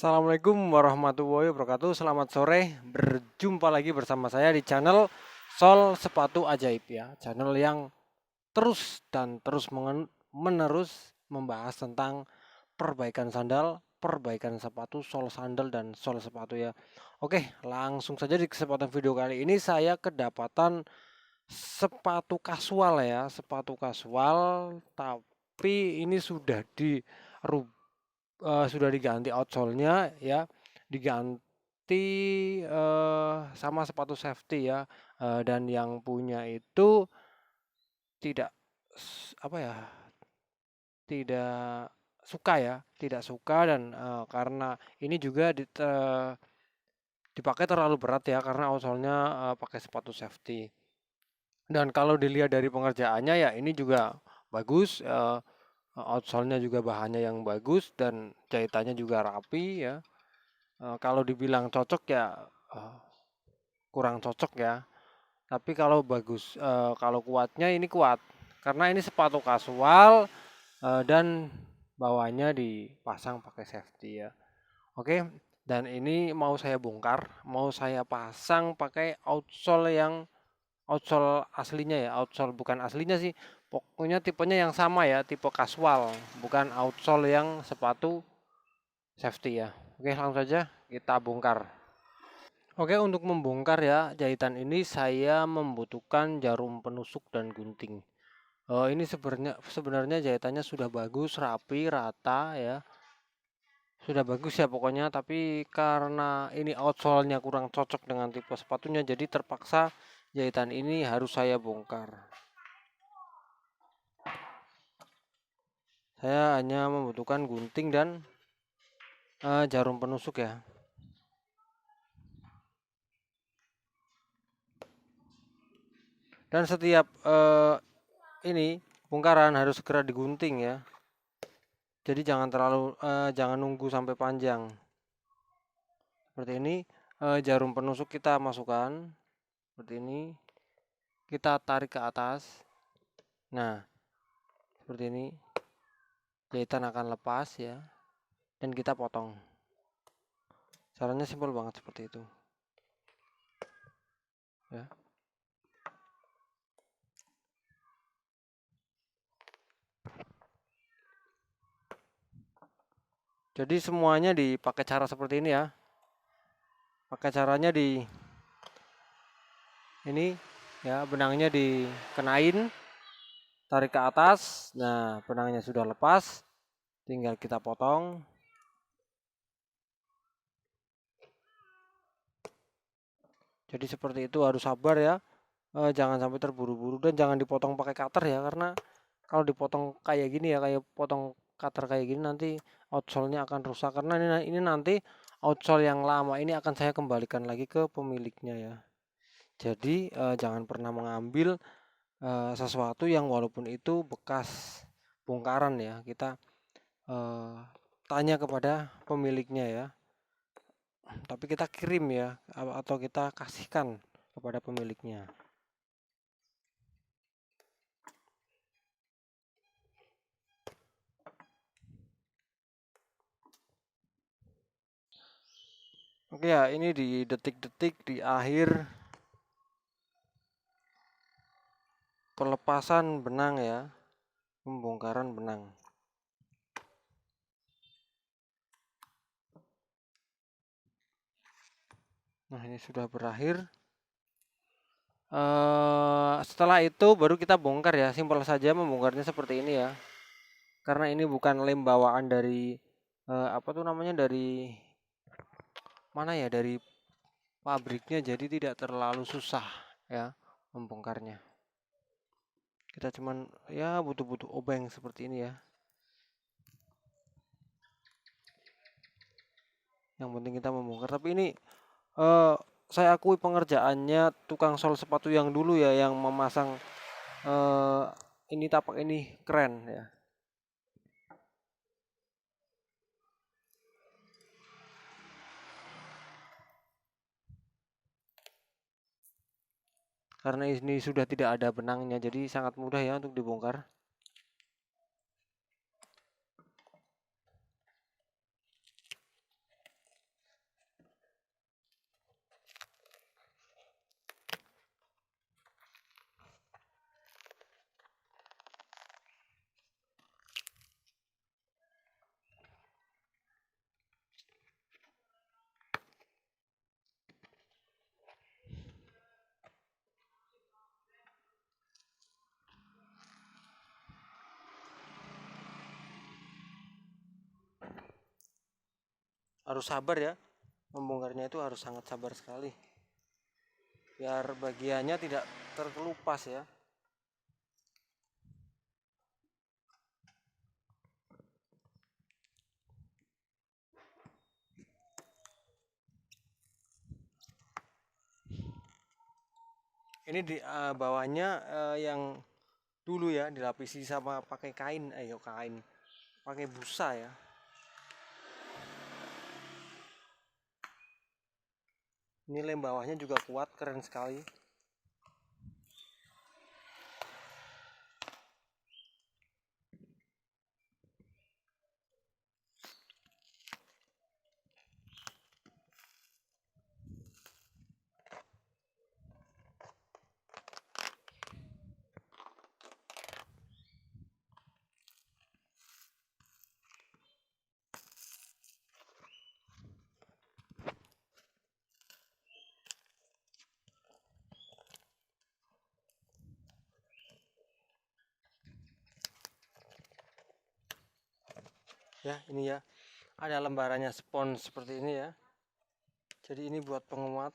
Assalamualaikum warahmatullahi wabarakatuh. Selamat sore. Berjumpa lagi bersama saya di channel Sol Sepatu Ajaib ya. Channel yang terus menerus membahas tentang perbaikan sandal, perbaikan sepatu, sol sandal dan sol sepatu ya. Oke, langsung saja di kesempatan video kali ini saya kedapatan sepatu kasual ya, sepatu kasual tapi ini sudah diganti outsole-nya ya, diganti sama sepatu safety ya, dan yang punya itu tidak apa ya, tidak suka ya, tidak suka dan karena ini juga dipakai terlalu berat ya karena outsole-nya pakai sepatu safety. Dan kalau dilihat dari pengerjaannya ya ini juga bagus, outsole-nya juga bahannya yang bagus dan jahitannya juga rapi ya. Kalau dibilang cocok ya eh, kurang cocok ya. Tapi kalau bagus, kalau kuatnya ini kuat. Karena ini sepatu kasual dan bawahnya dipasang pakai safety ya. Oke, dan ini mau saya bongkar, mau saya pasang pakai outsole aslinya ya, outsole bukan aslinya sih. Pokoknya tipenya yang sama ya, tipe kasual, bukan outsole yang sepatu safety ya. Oke, langsung saja kita bongkar. Oke, untuk membongkar ya jahitan ini saya membutuhkan jarum penusuk dan gunting. Ini sebenarnya jahitannya sudah bagus, rapi, rata ya. Sudah bagus ya pokoknya, tapi karena ini outsole-nya kurang cocok dengan tipe sepatunya, jadi terpaksa jahitan ini harus saya bongkar. Saya hanya membutuhkan gunting dan jarum penusuk ya. Dan setiap ini bongkaran harus segera digunting ya. Jadi jangan nunggu sampai panjang. Seperti ini, jarum penusuk kita masukkan seperti ini. Kita tarik ke atas. Nah, seperti ini. Jahitan akan lepas ya dan kita potong. Caranya simpel banget seperti itu. Ya. Jadi semuanya dipakai cara seperti ini ya. Pakai caranya di ini ya, benangnya dikenain, tarik ke atas. Nah, benangnya sudah lepas, tinggal kita potong. Jadi seperti itu, harus sabar ya. Jangan sampai terburu-buru dan jangan dipotong pakai cutter ya, karena kalau dipotong kayak gini ya, kayak potong cutter kayak gini nanti outsole-nya akan rusak, karena ini nanti outsole yang lama ini akan saya kembalikan lagi ke pemiliknya ya. Jadi jangan pernah mengambil sesuatu yang walaupun itu bekas bongkaran ya, kita eh, tanya kepada pemiliknya ya, tapi kita kirim ya, atau kita kasihkan kepada pemiliknya. Oke ya, ini di detik-detik di akhir pelepasan benang ya, pembongkaran benang. Nah, ini sudah berakhir. Setelah itu baru kita bongkar ya, simpel saja membongkarnya seperti ini ya. Karena ini bukan lem bawaan dari apa tuh namanya, dari mana ya, dari pabriknya, jadi tidak terlalu susah ya membongkarnya. Kita cuman ya butuh obeng seperti ini ya. Yang penting kita membongkar. Tapi ini eh, saya akui pengerjaannya tukang sol sepatu yang dulu ya, yang memasang eh, ini tapak ini keren ya. Karena ini sudah tidak ada benangnya, jadi sangat mudah ya untuk dibongkar. harus sabar ya, membongkarnya itu harus sangat sabar sekali biar bagiannya tidak terkelupas ya. Ini di bawahnya yang dulu ya dilapisi sama pakai kain, pakai busa ya. Ini lem bawahnya juga kuat, keren sekali. Ya, ini ya. Ada lembarannya spons seperti ini ya. Jadi ini buat penguat.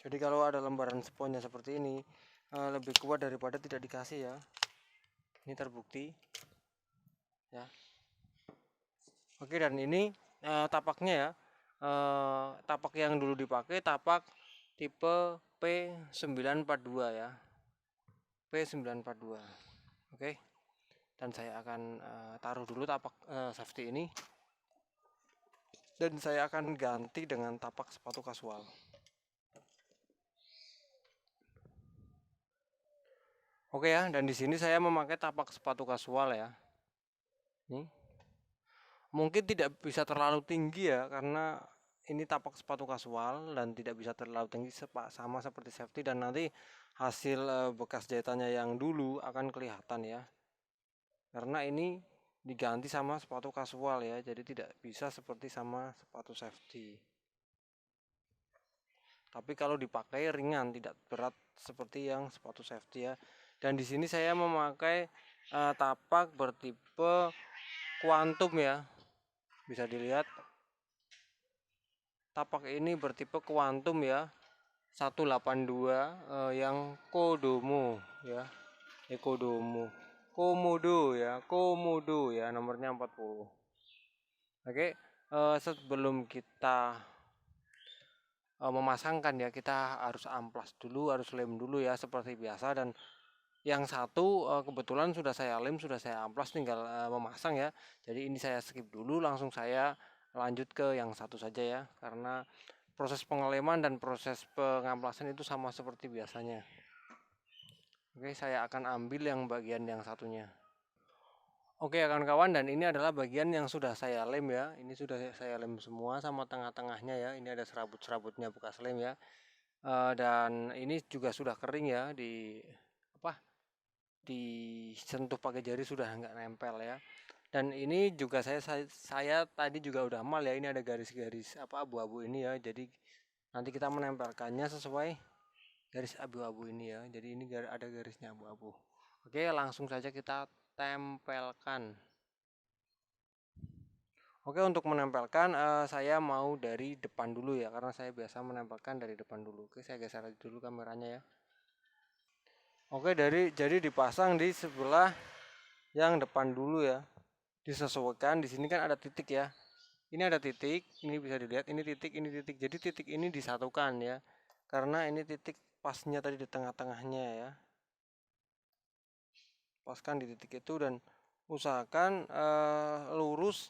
Jadi kalau ada lembaran sponnya seperti ini lebih kuat daripada tidak dikasih ya. Ini terbukti ya. Oke, dan ini tapaknya ya. Tapak yang dulu dipakai tapak tipe P942 ya. P942. Oke. Dan saya akan taruh dulu tapak safety ini. Dan saya akan ganti dengan tapak sepatu kasual. Oke ya, dan di sini saya memakai tapak sepatu kasual ya. Ini mungkin tidak bisa terlalu tinggi ya, karena ini tapak sepatu kasual dan tidak bisa terlalu tinggi sama seperti safety, dan nanti hasil bekas jahitannya yang dulu akan kelihatan ya. Karena ini diganti sama sepatu kasual ya, jadi tidak bisa seperti sama sepatu safety. Tapi kalau dipakai ringan, tidak berat seperti yang sepatu safety ya. Dan di sini saya memakai tapak bertipe Quantum ya. Bisa dilihat. Tapak ini bertipe Quantum ya. 182 yang Kodomo ya. Komodo ya, nomornya 40. Oke, sebelum kita memasangkan ya, kita harus amplas dulu, harus lem dulu ya seperti biasa. Dan yang satu kebetulan sudah saya lem, sudah saya amplas, tinggal memasang ya. Jadi ini saya skip dulu, langsung saya lanjut ke yang satu saja ya, karena proses pengeleman dan proses pengamplasan itu sama seperti biasanya. Oke, saya akan ambil yang bagian yang satunya. Oke kawan-kawan, dan ini adalah bagian yang sudah saya lem ya. Ini sudah saya lem semua sama tengah-tengahnya ya. Ini ada serabut-serabutnya bekas lem ya. Dan ini juga sudah kering ya, disentuh pakai jari sudah nggak nempel ya. Dan ini juga saya tadi juga udah mal ya. Ini ada garis-garis abu-abu ini ya. Jadi nanti kita menempelkannya sesuai garis abu-abu ini ya. Jadi ini ada garisnya abu-abu. Oke, langsung saja kita tempelkan. Oke, untuk menempelkan saya mau dari depan dulu ya, karena saya biasa menempelkan dari depan dulu. Oke, saya geser dulu kameranya ya. Oke, jadi dipasang di sebelah yang depan dulu ya. Disesuaikan, di sini kan ada titik ya. Ini ada titik, ini bisa dilihat, ini titik, ini titik. Jadi titik ini disatukan ya. Karena ini titik pasnya tadi di tengah-tengahnya ya. Paskan di titik itu dan usahakan lurus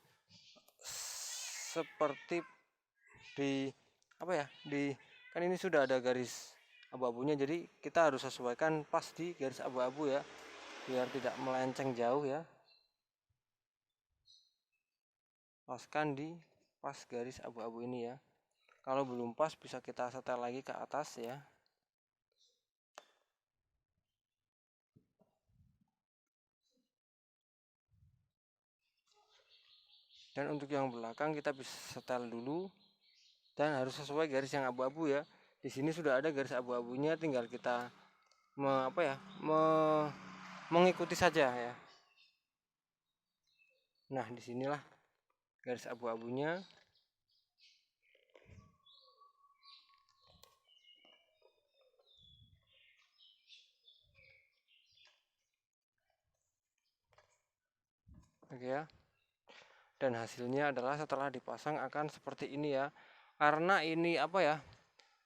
seperti di kan ini sudah ada garis abu-abunya, jadi kita harus sesuaikan pas di garis abu-abu ya, biar tidak melenceng jauh ya. Paskan di pas garis abu-abu ini ya. Kalau belum pas bisa kita setel lagi ke atas ya. Dan untuk yang belakang kita bisa setel dulu dan harus sesuai garis yang abu-abu ya. Di sini sudah ada garis abu-abunya, tinggal kita apa ya, mengikuti saja ya. Nah, disinilah garis abu-abunya. Oke ya. Dan hasilnya adalah setelah dipasang akan seperti ini ya. Karena ini apa ya?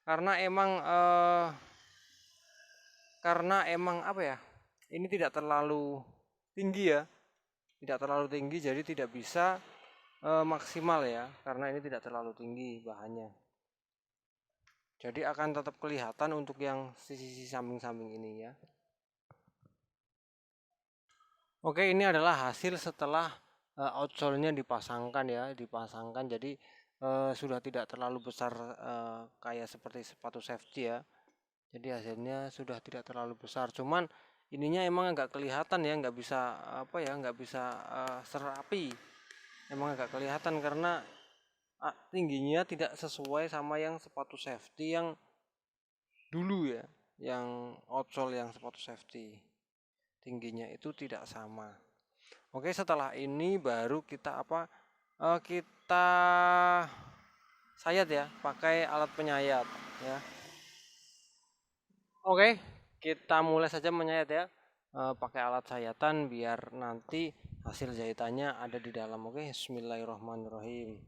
Karena emang apa ya? Ini tidak terlalu tinggi ya. Tidak terlalu tinggi jadi tidak bisa maksimal ya, karena ini tidak terlalu tinggi bahannya. Jadi akan tetap kelihatan untuk yang sisi samping-samping ini ya. Oke, ini adalah hasil setelah outsole-nya dipasangkan ya, jadi sudah tidak terlalu besar kayak seperti sepatu safety ya. Jadi hasilnya sudah tidak terlalu besar, cuman ininya emang agak kelihatan ya, nggak bisa apa ya, nggak bisa serapi. Emang agak kelihatan karena tingginya tidak sesuai sama yang sepatu safety yang dulu ya, yang outsole yang sepatu safety. Tingginya itu tidak sama. Oke, setelah ini baru kita kita sayat ya, pakai alat penyayat ya. Oke, kita mulai saja menyayat ya, pakai alat sayatan biar nanti hasil jahitannya ada di dalam. Oke, bismillahirrahmanirrahim.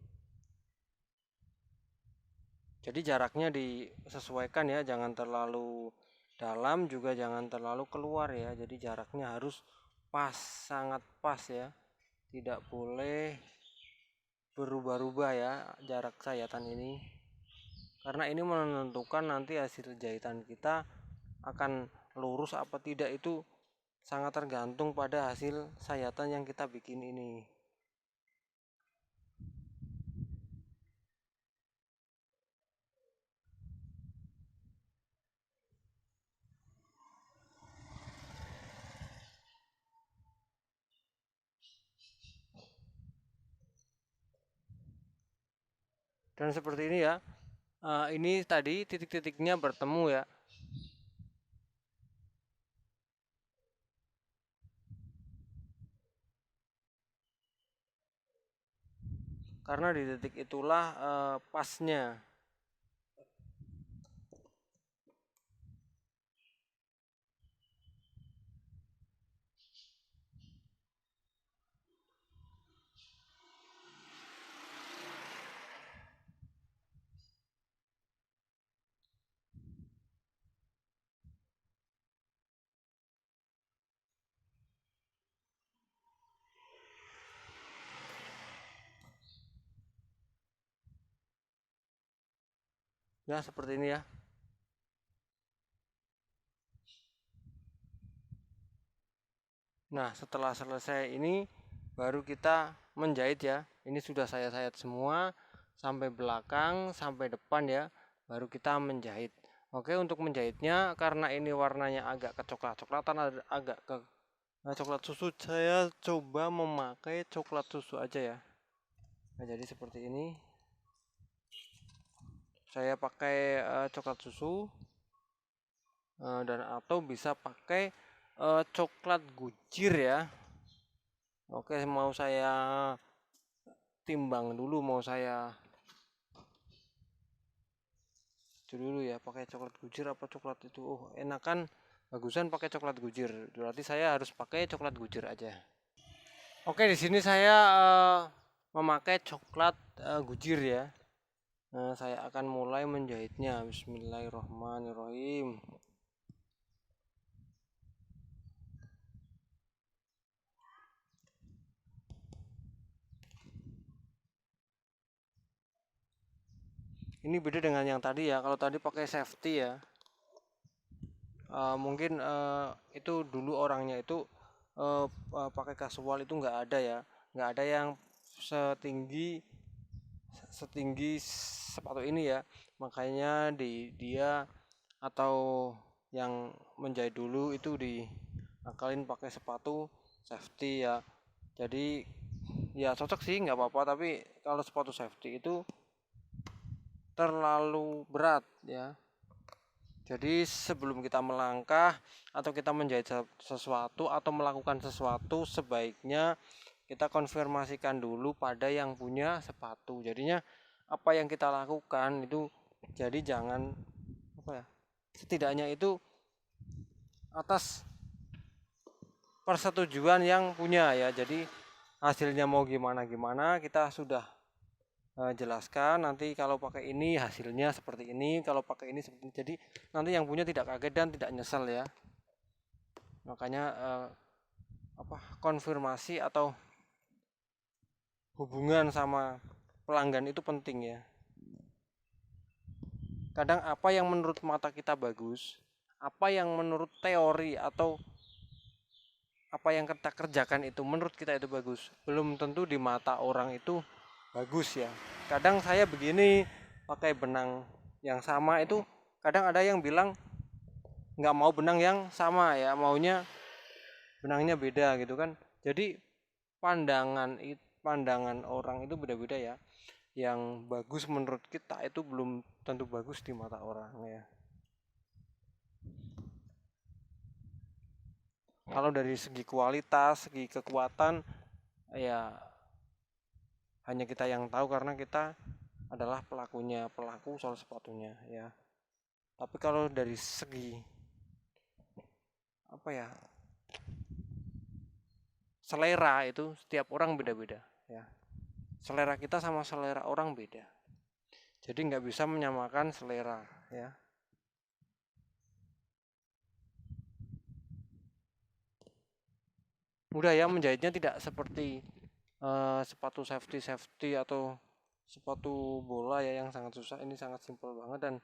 Jadi jaraknya disesuaikan ya, jangan terlalu dalam juga jangan terlalu keluar ya. Jadi jaraknya harus pas, sangat pas ya. Tidak boleh berubah-ubah ya jarak sayatan ini. Karena ini menentukan nanti hasil jahitan kita akan lurus apa tidak, itu sangat tergantung pada hasil sayatan yang kita bikin ini. Dan seperti ini ya. Ini tadi titik-titiknya bertemu ya. Karena di titik itulah pasnya. Ya, seperti ini ya. Nah, setelah selesai ini baru kita menjahit ya. Ini sudah saya sayat semua sampai belakang, sampai depan ya. Baru kita menjahit. Oke, untuk menjahitnya karena ini warnanya agak kecoklat-coklatan, agak ke coklat susu, saya coba memakai coklat susu aja ya. Nah, jadi seperti ini. Saya pakai coklat susu dan atau bisa pakai coklat gujir ya. Oke, mau saya timbang dulu, mau saya itu dulu ya, pakai coklat gujir apa coklat itu. Oh, enakan bagusan pakai coklat gujir. Berarti saya harus pakai coklat gujir aja. Oke, di sini saya memakai coklat gujir ya. Nah, saya akan mulai menjahitnya. Bismillahirrahmanirrahim. Ini beda dengan yang tadi ya. Kalau tadi pakai safety ya. Mungkin itu dulu orangnya itu pakai casual itu nggak ada ya. Nggak ada yang setinggi sepatu ini ya. Makanya dia atau yang menjahit dulu itu diakalin pakai sepatu safety ya. Jadi ya cocok sih, nggak apa-apa, tapi kalau sepatu safety itu terlalu berat ya. Jadi sebelum kita melangkah atau kita menjahit sesuatu atau melakukan sesuatu, sebaiknya kita konfirmasikan dulu pada yang punya sepatu. Jadinya apa yang kita lakukan itu, jadi jangan setidaknya itu atas persetujuan yang punya ya. Jadi hasilnya mau gimana kita sudah jelaskan, nanti kalau pakai ini hasilnya seperti ini, kalau pakai ini seperti ini. Jadi nanti yang punya tidak kaget dan tidak nyesel ya. Makanya konfirmasi atau hubungan sama pelanggan itu penting ya. Kadang apa yang menurut mata kita bagus, apa yang menurut teori atau apa yang kita kerjakan itu menurut kita itu bagus, belum tentu di mata orang itu bagus ya. Kadang saya begini pakai benang yang sama itu, kadang ada yang bilang nggak mau benang yang sama ya, maunya benangnya beda gitu kan. Jadi pandangan orang itu beda-beda ya. Yang bagus menurut kita itu belum tentu bagus di mata orang ya. Kalau dari segi kualitas, segi kekuatan ya hanya kita yang tahu karena kita adalah pelaku soal sepatunya ya. Tapi kalau dari segi selera itu setiap orang beda-beda ya. Selera kita sama selera orang beda. Jadi nggak bisa menyamakan selera ya. Mudah ya menjahitnya, tidak seperti sepatu safety atau sepatu bola ya yang sangat susah. Ini sangat simpel banget, dan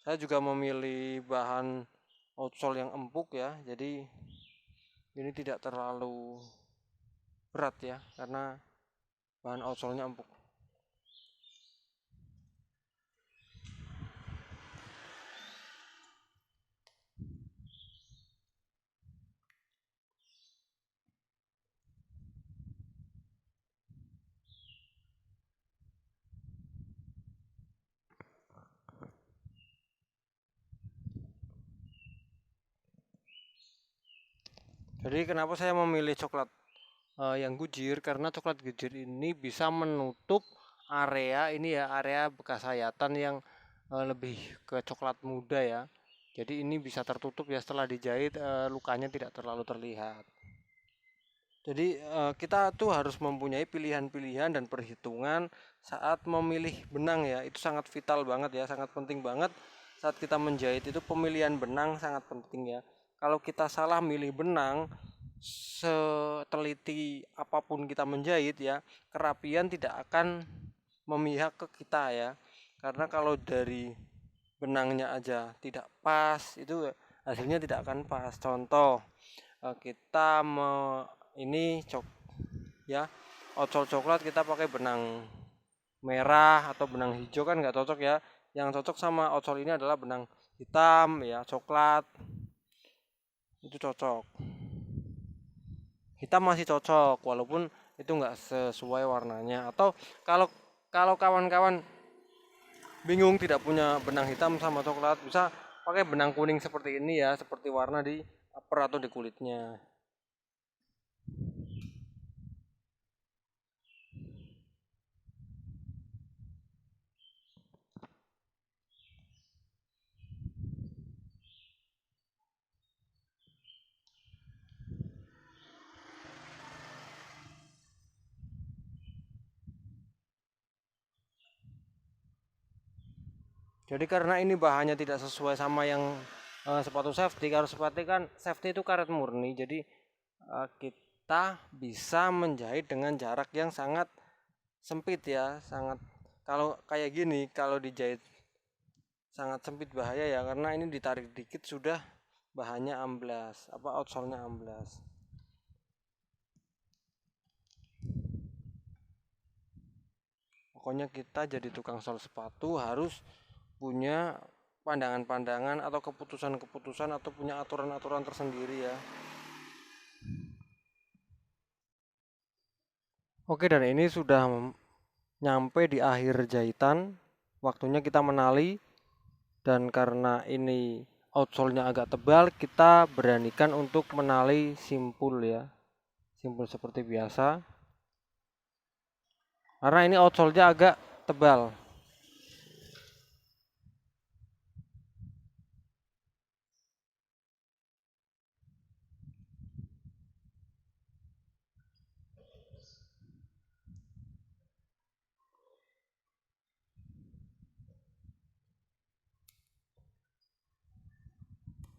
saya juga memilih bahan outsole yang empuk ya. Jadi ini tidak terlalu berat ya karena bahan outsole-nya empuk. Jadi kenapa saya memilih coklat yang gujir, karena coklat gujir ini bisa menutup area ini ya, area bekas sayatan yang lebih ke coklat muda ya. Jadi ini bisa tertutup ya setelah dijahit, lukanya tidak terlalu terlihat. Jadi kita tuh harus mempunyai pilihan-pilihan dan perhitungan saat memilih benang ya. Itu sangat vital banget ya, sangat penting banget saat kita menjahit itu. Pemilihan benang sangat penting ya. Kalau kita salah milih benang, seteliti apapun kita menjahit ya, kerapian tidak akan memihak ke kita ya. Karena kalau dari benangnya aja tidak pas, itu hasilnya tidak akan pas. Contoh, kita ini ya, outsole coklat kita pakai benang merah atau benang hijau kan nggak cocok ya. Yang cocok sama outsole ini adalah benang hitam ya, coklat itu cocok. Hitam masih cocok walaupun itu nggak sesuai warnanya. Atau kalau kalau kawan-kawan bingung tidak punya benang hitam sama coklat, bisa pakai benang kuning seperti ini ya, seperti warna di upper atau di kulitnya. Jadi karena ini bahannya tidak sesuai sama yang sepatu safety. Kalau sepatu kan safety itu karet murni, jadi kita bisa menjahit dengan jarak yang sangat sempit ya, sangat. Kalau kayak gini, kalau dijahit sangat sempit bahaya ya, karena ini ditarik dikit sudah bahannya amblas, outsole-nya amblas. Pokoknya kita jadi tukang sol sepatu harus punya pandangan-pandangan atau keputusan-keputusan atau punya aturan-aturan tersendiri ya. Oke, dan ini sudah nyampe di akhir jahitan. Waktunya kita menali, dan karena ini outsole-nya agak tebal, kita beranikan untuk menali simpul ya, simpul seperti biasa, karena ini outsole-nya agak tebal.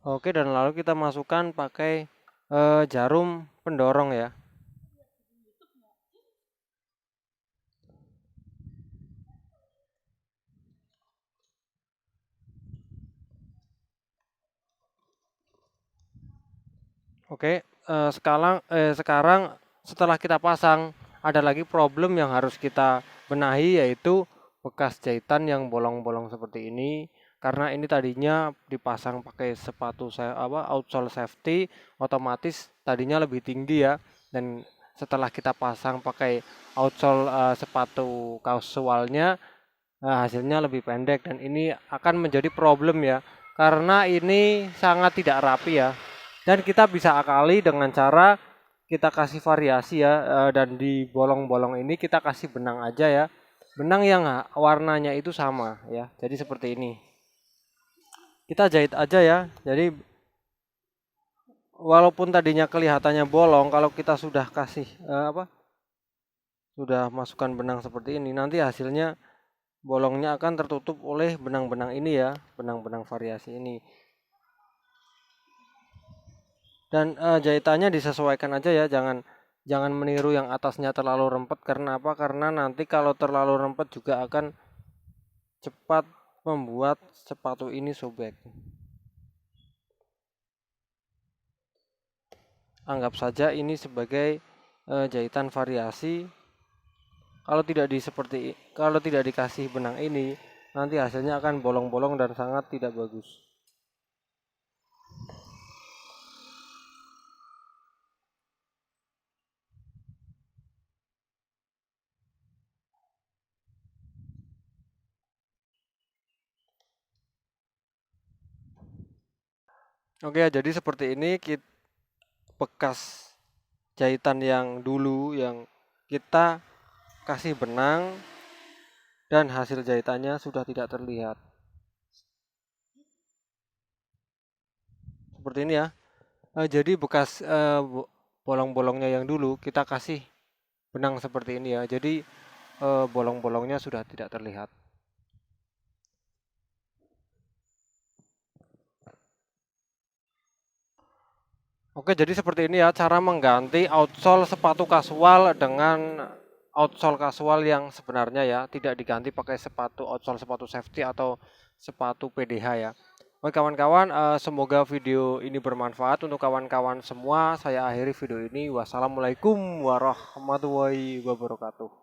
Oke, dan lalu kita masukkan pakai jarum pendorong ya. Oke, sekarang setelah kita pasang, ada lagi problem yang harus kita benahi, yaitu bekas jahitan yang bolong-bolong seperti ini. Karena ini tadinya dipasang pakai sepatu outsole safety, otomatis tadinya lebih tinggi ya. Dan setelah kita pasang pakai outsole sepatu kasualnya, hasilnya lebih pendek, dan ini akan menjadi problem ya. Karena ini sangat tidak rapi ya. Dan kita bisa akali dengan cara kita kasih variasi ya, dan di bolong-bolong ini kita kasih benang aja ya. Benang yang warnanya itu sama ya. Jadi seperti ini. Kita jahit aja ya. Jadi walaupun tadinya kelihatannya bolong, kalau kita sudah kasih sudah masukkan benang seperti ini, nanti hasilnya bolongnya akan tertutup oleh benang-benang ini ya, benang-benang variasi ini. Dan jahitannya disesuaikan aja ya, jangan meniru yang atasnya terlalu rempet. Karena apa? Karena nanti kalau terlalu rempet juga akan cepat membuat sepatu ini sobek. Anggap saja ini sebagai jahitan variasi. Kalau tidak dikasih benang ini, nanti hasilnya akan bolong-bolong dan sangat tidak bagus. Oke, jadi seperti ini bekas jahitan yang dulu yang kita kasih benang, dan hasil jahitannya sudah tidak terlihat. Seperti ini ya. Jadi bekas bolong-bolongnya yang dulu kita kasih benang seperti ini ya. Jadi bolong-bolongnya sudah tidak terlihat. Oke, jadi seperti ini ya cara mengganti outsole sepatu kasual dengan outsole kasual yang sebenarnya ya, tidak diganti pakai outsole sepatu safety atau sepatu PDH ya. Oke kawan-kawan, semoga video ini bermanfaat untuk kawan-kawan semua. Saya akhiri video ini. Wassalamualaikum warahmatullahi wabarakatuh.